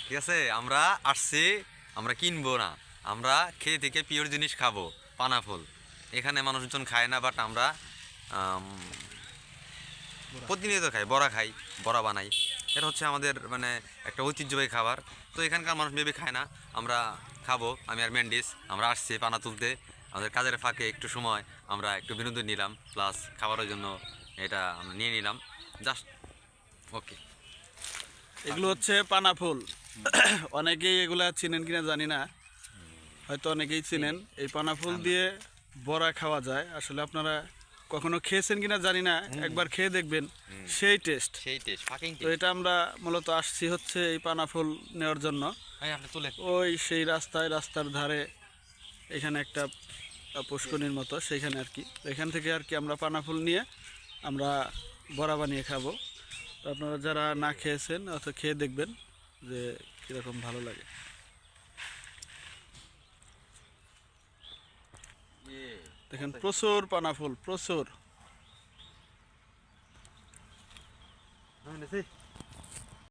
ঠিক আছে, আমরা আসছি, আমরা কিনবো না, আমরা খেয়ে থেকে পিওর জিনিস খাবো, পানাফল। এখানে মানুষজন খায় না, বাট আমরা প্রতিনিয়ত খাই, বড়া খাই, বড়া বানাই। এটা হচ্ছে আমাদের মানে একটা ঐতিহ্যবাহী খাবার। তো এখানকার মানুষ মেবি খায় না, আমরা খাবো। আমি আর ম্যান্ডিস আমরা আসছি পানা তুলতে। আমাদের কাজের ফাঁকে একটু সময় আমরা একটু বিনোদন নিলাম, প্লাস খাবারের জন্য এটা আমরা নিয়ে নিলাম জাস্ট। ওকে। এগুলো হচ্ছে পানা ফুল। অনেকেই এগুলা চিনেন কিনা জানি না, হয়তো অনেকেই চিনেন। এই পানা ফুল দিয়ে বড়া খাওয়া যায়। আসলে আপনারা কখনো খেয়েছেন কিনা জানি না, একবার খেয়ে দেখবেন, সেই টেস্ট। ফাকিং তো এটা আমরা মূলত আসছি হচ্ছে এই পানা ফুল নেওয়ার জন্য। আপনি তুলে ওই সেই রাস্তার ধারে এখানে একটা পুষ্করিণীর মতো, সেইখানে আর কি। তো এখান থেকে আর কি আমরা পানা ফুল নিয়ে আমরা বড়া বানিয়ে খাবো। তো আপনারা যারা না খেয়েছেন অথবা খেয়ে দেখবেন যে কীরকম ভালো লাগে। দেখেন প্রচুর পানা ফুল, প্রচুর।